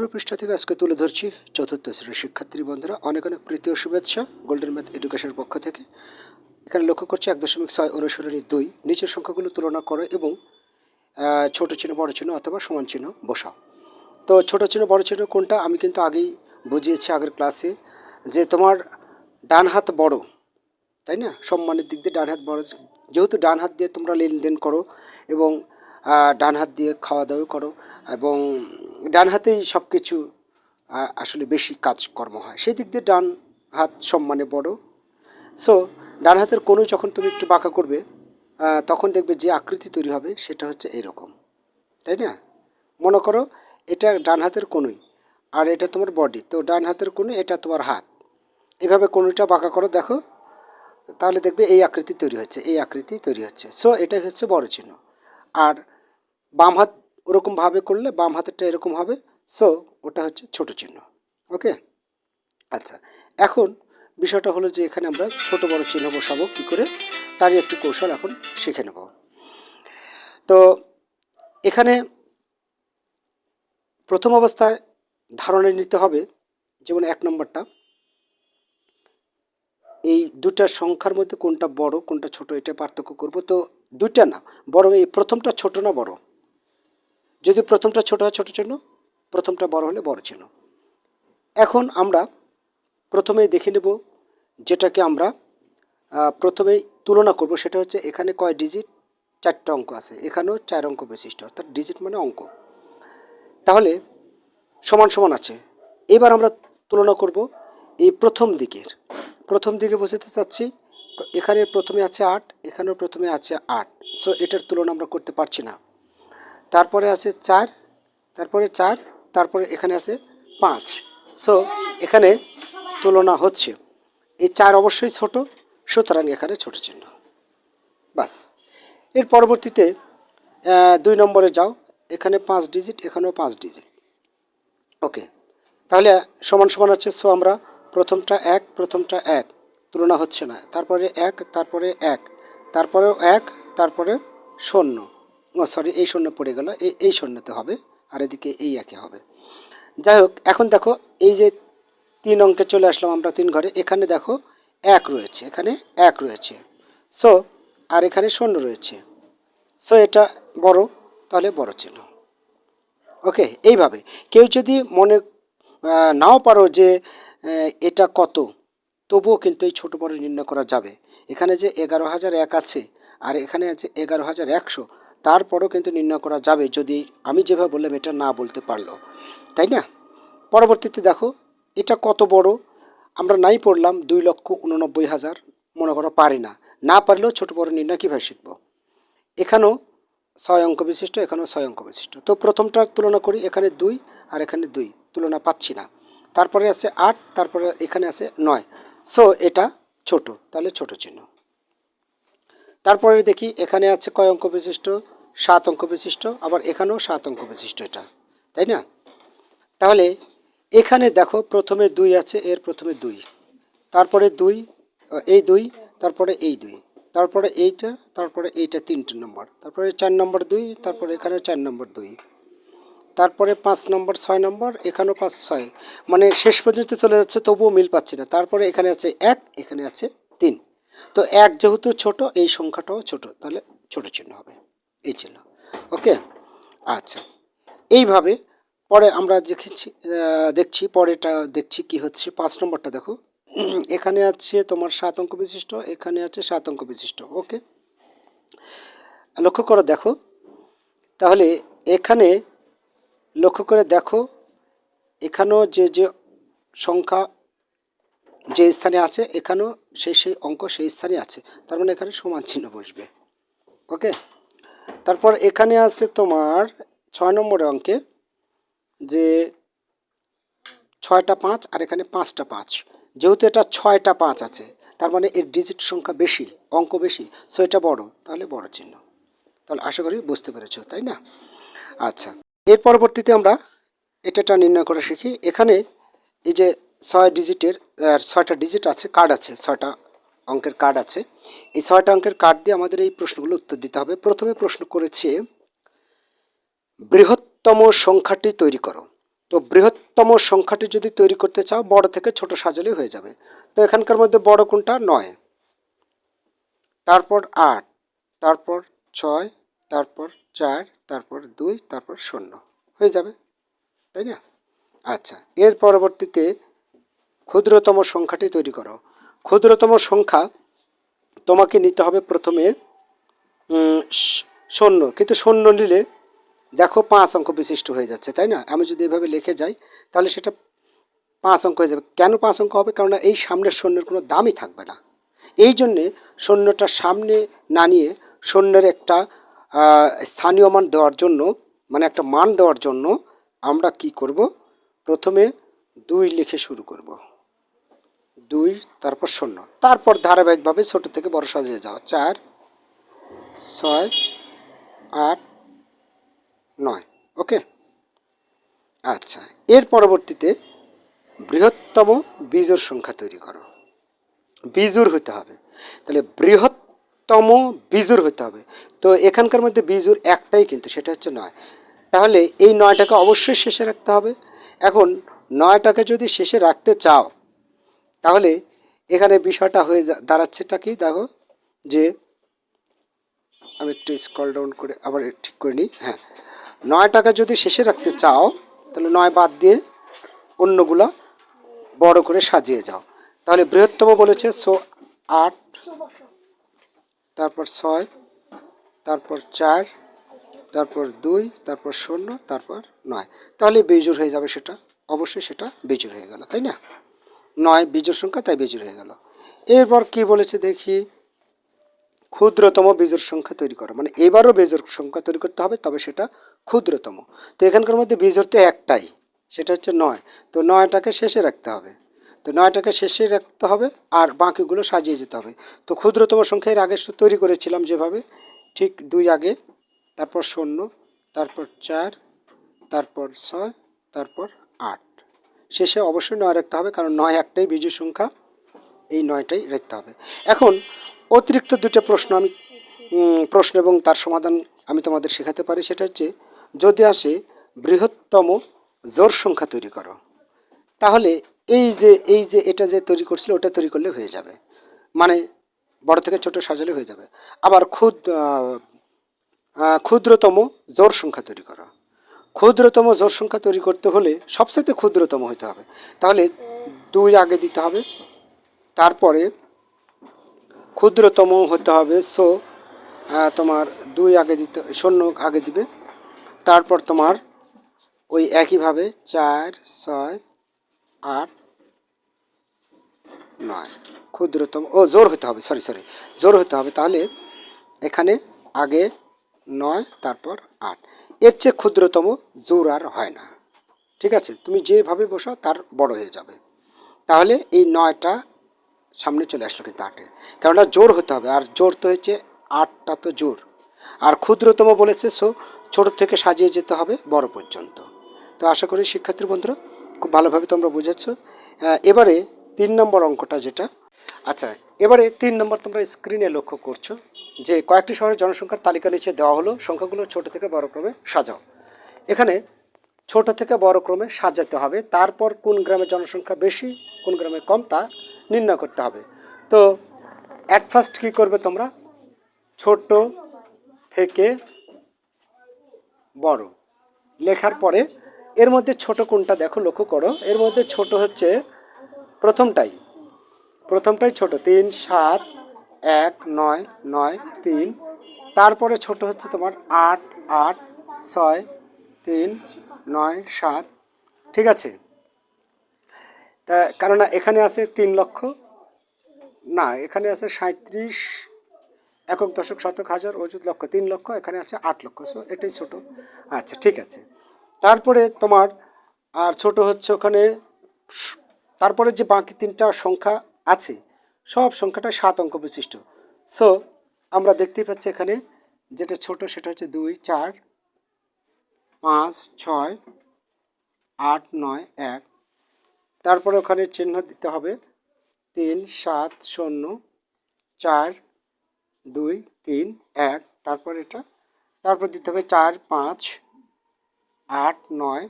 18 পৃষ্ঠা থেকে আজকে তুলে ধরছি চতুর্থ শ্রেণীর শিক্ষার্থী বন্ধুরা, অনেক অনেক প্রীতি ও শুভেচ্ছা গোল্ডেন ম্যাথ এডুকেশনের পক্ষ থেকে। এখানে লক্ষ্য করছি 1.6 অনুসরণী 2 নিচের সংখ্যাগুলো তুলনা করো এবং ছোট চিহ্ন বড় চিহ্ন অথবা সমান চিহ্ন বসাও। তো ছোট চিহ্ন বড় চিহ্ন কোনটা আমি কিন্তু আগেই বুঝিয়েছি আগের ক্লাসে, যে তোমার ডান হাত বড়, তাই না? সম্মানের দিক দিয়ে ডান হাত বড়, যেহেতু ডান হাত দিয়ে তোমরা লেনদেন করো এবং ডান হাত দিয়ে খাওয়া দাওয়া করো এবং ডান হাতেই সব কিছু আসলে বেশি কাজকর্ম হয়, সেই দিক দিয়ে ডান হাত সম্মানে বড়। সো ডান হাতের কোণে যখন তুমি একটু বাঁকা করবে তখন দেখবে যে আকৃতি তৈরি হবে সেটা হচ্ছে এরকম, তাই না? মনে করো এটা ডান হাতের কোণই আর এটা তোমার বডি, তো ডান হাতের কোণে এটা তোমার হাত, এভাবে কোণটা বাঁকা করো, দেখো তাহলে দেখবে এই আকৃতি তৈরি হচ্ছে, এই আকৃতি তৈরি হচ্ছে। সো এটাই হচ্ছে বড় চিহ্ন। আর বাম হাত ওরকমভাবে করলে বাম হাতেরটা এরকম হবে, সো ওটা হচ্ছে ছোট চিহ্ন। ওকে, আচ্ছা, এখন বিষয়টা হলো যে এখানে আমরা ছোট বড় চিহ্ন বসাবো কী করে, তারই একটি কৌশল এখন শিখে নেব। তো এখানে প্রথম অবস্থায় ধারণা নিতে হবে, যেমন 1 নম্বরটা, এই দুটা সংখ্যার মধ্যে কোনটা বড় কোনটা ছোট এটা পার্থক্য করব। তো দুইটা না, বরং এই প্রথমটা ছোট না বড়, যদি প্রথমটা ছোট হয় ছোট চিহ্ন, প্রথমটা বড় হলে বড় চিহ্ন। এখন আমরা প্রথমেই দেখে নেব যেটাকে আমরা প্রথমেই তুলনা করব, সেটা হচ্ছে এখানে কয় ডিজিট, 4টা অঙ্ক আছে, এখানেও 4 অঙ্ক বিশিষ্ট, অর্থাৎ ডিজিট মানে অঙ্ক, তাহলে সমান সমান আছে। এবার আমরা তুলনা করব এই প্রথম দিকে বোঝাতে চাচ্ছি, এখানে প্রথমে আছে 8, এখানেও প্রথমে আছে 8, সো এটার তুলনা আমরা করতে পারছি না। তারপরে আছে 4, তারপরে 4, তারপরে এখানে আছে 5, সো এখানে তুলনা হচ্ছে। এই 4 অবশ্যই ছোট, সুতরাং এখানে ছোট চিহ্ন, বাস। এর পরবর্তীতে 2 নম্বরে যাও, এখানে 5 ডিজিট, এখানেও 5 ডিজিট। ওকে, তাহলে সমান সমান আছে, সো আমরা প্রথমটা 1 তুলনা হচ্ছে না, তারপরে 1, তারপরে 1, তারপরেও 1, তারপরে 0, সরি এই 0 পড়ে গেল, এই 0তে হবে, আর এদিকে এই 1 হবে। যাই হোক, এখন দেখো এই যে 3 অঙ্কে চলে আসলাম আমরা 3 ঘরে, এখানে দেখো 1 রয়েছে, এখানে 1 রয়েছে, সো আর এখানে 0 রয়েছে, সো এটা বড়, তাহলে বড় চিহ্ন। ওকে, এইভাবে কেউ যদি মনে নাও পারো যে এটা কত, তবুও কিন্তু এই ছোটো বড় নির্ণয় করা যাবে। এখানে যে 11,001 আছে আর এখানে আছে 11,100, তারপরও কিন্তু নির্ণয় করা যাবে যদি আমি যেভাবে বললাম এটা না বলতে পারলো, তাই না? পরবর্তীতে দেখো এটা কত বড়, আমরা নাই পড়লাম 2,89,000, মনে করো পারি না পারলেও ছোটো বড় নির্ণয় কীভাবে শিখব। এখানেও 6 অঙ্ক বিশিষ্ট, এখানেও 6 অঙ্ক বিশিষ্ট। তো প্রথমটার তুলনা করি, এখানে 2 আর এখানে 2, তুলনা পাচ্ছি না। তারপরে আছে 8, তারপরে এখানে আছে 9, সো এটা ছোট, তাহলে ছোট চিহ্ন। তারপরে দেখি এখানে আছে কয় অঙ্ক বিশিষ্ট, 7 অঙ্ক বিশিষ্ট, আবার এখানেও 7 অঙ্ক বিশিষ্ট এটা, তাই না? তাহলে এখানে দেখো প্রথমে 2 আছে, এর প্রথমে 2, তারপরে 2, এই 2, তারপরে এই 2, তারপরে এইটা, তারপরে এইটা 3 নম্বর, তারপরে 4 নম্বর 2, তারপরে এখানে 4 নম্বর 2, তারপরে 5 নম্বর 6 নম্বর, এখানেও 5 6, মানে শেষ পর্যন্ত চলে যাচ্ছে, তবুও মিল পাচ্ছি না। তারপরে এখানে আছে 1, এখানে আছে 3, তো 1 যেহেতু ছোট, এই সংখ্যাটাও ছোট, তাহলে ছোট চিহ্ন হবে, এই চিহ্ন। ওকে, আচ্ছা, এইভাবে পরে আমরা দেখছি পরেটা দেখছি কি হচ্ছে। 5 নম্বরটা দেখো, এখানে আছে তোমার 7 অঙ্ক বিশিষ্ট, এখানে আছে 7 অঙ্ক বিশিষ্ট। ওকে, লক্ষ্য করে দেখো, তাহলে এখানে লক্ষ্য করে দেখো, এখানেও যে সংখ্যা যে স্থানে আছে, এখানেও সেই অঙ্ক সেই স্থানে আছে, তার মানে এখানে সমান চিহ্ন বসবে। ওকে, তারপর এখানে আছে তোমার 6 নম্বরের অঙ্কে যে 6টা 5 আর এখানে 5টা 5, যেহেতু এটা 6টা 5 আছে, তার মানে এর ডিজিট সংখ্যা বেশি, অঙ্ক বেশি, সো এটা বড়, তাহলে বড় চিহ্ন। তাহলে আশা করি বুঝতে পেরেছো, তাই না? আচ্ছা, এর পরবর্তীতে আমরা এটা নির্ণয় করে শিখি। এখানে এই যে 6টা ডিজিট আছে, কার্ড আছে, 6টা অঙ্কের কার্ড আছে, এই 6টা অঙ্কের কার্ড দিয়ে আমাদের এই প্রশ্নগুলো উত্তর দিতে হবে। প্রথমে প্রশ্ন করেছে বৃহত্তম সংখ্যাটি তৈরি করো। তো বৃহত্তম সংখ্যাটি যদি তৈরি করতে চাও বড় থেকে ছোট সাজালে হয়ে যাবে। তো এখানকার মধ্যে বড় কোনটা? 9, তারপর 8, তারপর 6, তারপর 4, তারপর 2, তারপর 0 হয়ে যাবে, তাই না? আচ্ছা, এর পরবর্তীতে ক্ষুদ্রতম সংখ্যাটি তৈরি করো। ক্ষুদ্রতম সংখ্যা তোমাকে নিতে হবে প্রথমে 0, কিন্তু 0 নিলে দেখো 5 অঙ্ক বিশিষ্ট হয়ে যাচ্ছে, তাই না? আমি যদি এভাবে লিখে যাই তাহলে সেটা 5 অঙ্ক হয়ে যাবে। কেন 5 অঙ্ক হবে? কারণ এই সামনের শূন্যের কোনো দামই থাকবে না। এই জন্যে শূন্যটা সামনে না নিয়ে শূন্যের একটা স্থানীয় মান দেওয়ার জন্য, মানে একটা মান দেওয়ার জন্য আমরা কি করব? প্রথমে 2 লিখে শুরু করব, 2, তারপর 0, তারপর ধারাবাহিকভাবে ছোট থেকে বড় সাজিয়ে যাওয়া, 4, 6, 8, 9। ওকে। আচ্ছা, এর পরবর্তীতে বৃহত্তম বিজোড় সংখ্যা তৈরি করো। বিজোড় হতে হবে, তাহলে বৃহত্তম বিজোড় হতে হবে। তো এখানকার মধ্যে বিজোড় একটাই, কিন্তু সেটা হচ্ছে 9। তাহলে এই 9টাকে অবশ্যই শেষে রাখতে হবে। এখন 9টাকে যদি শেষে রাখতে চাও তাহলে এখানে বিষয়টা হয়ে দাঁড়াচ্ছেটা কি দেখো, যে আমি একটু স্ক্রল ডাউন করে আবার ঠিক করে নিই। হ্যাঁ, 9টাকে যদি শেষে রাখতে চাও তাহলে 9 বাদ দিয়ে অন্যগুলো বড় করে সাজিয়ে যাও। তাহলে বৃহত্তম বলেছে, 8, তারপর 6, তারপর 4, তারপর 2, তারপর 0, তারপর 9। তাহলে বেজোড় হয়ে যাবে সেটা, অবশ্যই সেটা বেজোড় হয়ে গেল, তাই না? 9 বিজোড় সংখ্যা, তাই বেজোড় হয়ে গেল। এরপর কি বলেছে দেখি, ক্ষুদ্রতম বিজোড় সংখ্যা তৈরি করো। মানে এবারও বিজোড় সংখ্যা তৈরি করতে হবে, তবে সেটা ক্ষুদ্রতম। তো এখানকার মধ্যে বিজোড় তো একটাই, সেটা হচ্ছে 9। তো 9টাকে শেষে রাখতে হবে, তো 9টাকে শেষে রাখতে হবে আর বাকিগুলো সাজিয়ে যেতে হবে। তো ক্ষুদ্রতম সংখ্যা এর আগে তৈরি করেছিলাম যেভাবে, ঠিক 2 আগে, তারপর 0, তারপর 4, তারপর 6, তারপর 8, শেষে অবশ্যই 9 রাখতে হবে, কারণ 9 একটাই বিজোড় সংখ্যা, এই 9টাই রাখতে হবে। এখন অতিরিক্ত দুটো প্রশ্ন এবং তার সমাধান আমি তোমাদের শেখাতে পারি। সেটা হচ্ছে, যদি আসে বৃহত্তম জোড় সংখ্যা তৈরি করো, তাহলে এই যে এটা যে তৈরি করছিল ওটা তৈরি করলে হয়ে যাবে, মানে বড় থেকে ছোট সাজালে হয়ে যাবে। আবার ক্ষুদ্রতম জোড় সংখ্যা তৈরি করো। ক্ষুদ্রতম জোড় সংখ্যা তৈরি করতে হলে সবচেয়ে ক্ষুদ্রতম হতে হবে, তাহলে 2 আগে দিতে হবে, তারপরে ক্ষুদ্রতম হতে হবে, তোমার 2 আগে দিতে, 0 আগে দিবে, তারপর তোমার ওই একইভাবে 4, 6, 8, 9 ক্ষুদ্রতম, জোর হতে হবে, সরি জোর হতে হবে। তাহলে এখানে আগে 9, তারপর 8, এর চেয়ে ক্ষুদ্রতম জোর আর হয় না। ঠিক আছে, তুমি যেভাবে বসাও তার বড় হয়ে যাবে। তাহলে এই 9টা সামনে চলে আসলো, কিন্তু 8-এ, কেননা জোর হতে হবে, আর জোর তো হচ্ছে 8টা তো জোর। আর ক্ষুদ্রতম বলেছে, ছোট থেকে সাজিয়ে যেতে হবে বড় পর্যন্ত। তো আশা করি শিক্ষার্থী বন্ধুরা খুব ভালোভাবে তোমরা বুঝেছো। এবারে 3 নম্বর অঙ্কটা যেটা, আচ্ছা এবারে 3 নম্বর তোমরা স্ক্রিনে লক্ষ্য করছো যে কয়েকটি শহরের জনসংখ্যার তালিকা নিচে দেওয়া হলো, সংখ্যাগুলো ছোট থেকে বড় ক্রমে সাজাও। এখানে ছোট থেকে বড় ক্রমে সাজাতে হবে, তারপর কোন গ্রামের জনসংখ্যা বেশি কোন গ্রামে কম তা নির্ণয় করতে হবে। তো অ্যাট ফার্স্ট কী করবে তোমরা, ছোট থেকে বড় লেখার পরে এর মধ্যে ছোট কোনটা দেখো, লক্ষ্য করো, এর মধ্যে ছোট হচ্ছে প্রথমটাই ছোট, 3, 7, 1, 9, 9, 3। তারপরে ছোট হচ্ছে তোমার 8, 8, 6, 3, 9, 7। ঠিক আছে, তা কেননা এখানে আছে 3 লক্ষ, না এখানে আছে 37 একক দশক শতক হাজার অযুত লক্ষ, 3 লক্ষ, এখানে আছে 8 লক্ষ, সো এটাই ছোট। আচ্ছা ঠিক আছে, তারপরে তোমার আর ছোট হচ্ছে ওখানে, তারপরে যে বাকি 3টা সংখ্যা আছে সব সংখ্যাটা 7 অঙ্ক বিশিষ্ট। সো আমরা দেখতেই পাচ্ছি এখানে যেটা ছোট সেটা হচ্ছে 2, 4, 5, 6, 8, 9, 1। তারপরে ওখানে চিহ্ন দিতে হবে 3, 7, 0, 4, 2, 3, 1। তারপর এটা, তারপর দিতে হবে 4, 5, 8, 9,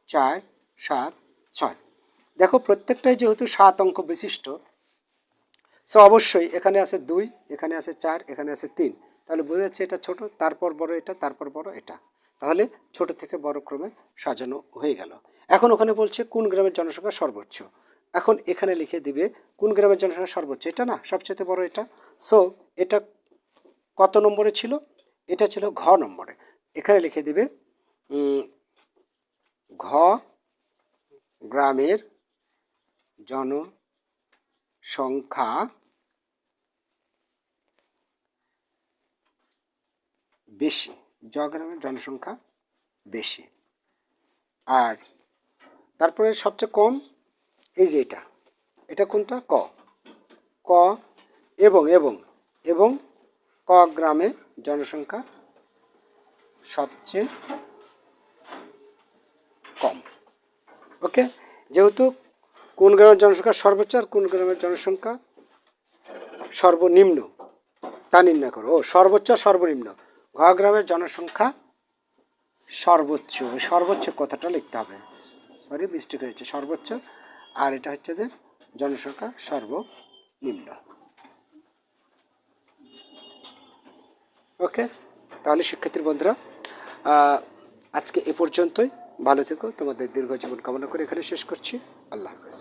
4, 7, 6। দেখো প্রত্যেকটাই যেহেতু 7 অঙ্ক বিশিষ্ট, সো অবশ্যই এখানে আছে 2, এখানে আছে 4, এখানে আছে 3, তাহলে বোঝা যাচ্ছে এটা ছোট, তারপর বড় এটা, তারপর বড় এটা, তাহলে ছোট থেকে বড় ক্রমে সাজানো হয়ে গেল। এখন ওখানে বলছে কোন গ্রামের জনসংখ্যা সর্বোচ্চ। এখন এখানে লিখে দিবে কোন গ্রামের জনসংখ্যা সর্বোচ্চ, এটা না, সবচেয়ে বড় এটা। সো এটা কত নম্বরে ছিল? এটা ছিল ঘ নম্বরে। এখানে লিখে দিবে ঘ গ্রামের জনসংখ্যা বেশি, গ্রামের জনসংখ্যা বেশি। আর তারপরে সবচেয়ে কম এই যে এটা, এটা কোনটা? ক। ক এবং এবং এবং ক গ্রামে জনসংখ্যা সবচেয়ে কম। ওকে, যেহেতু কোন গ্রামের জনসংখ্যা সর্বোচ্চ আর কোন গ্রামের জনসংখ্যা সর্বনিম্ন তা নির্ণয় করো। ও সর্বোচ্চ সর্বনিম্ন, ঘ গ্রামের জনসংখ্যা সর্বোচ্চ, সর্বোচ্চ কথাটা লিখতে হবে, সরি মিস্টেক হয়েছে, সর্বোচ্চ, আর এটা হচ্ছে যে জনসংখ্যা সর্বনিম্ন। ওকে, তাহলে শিক্ষার্থী বন্ধুরা আজকে এ পর্যন্তই। ভালো থেকো, তোমাদের দীর্ঘ জীবন কামনা করে এখানে শেষ করছি। আল্লাহ হাফেজ।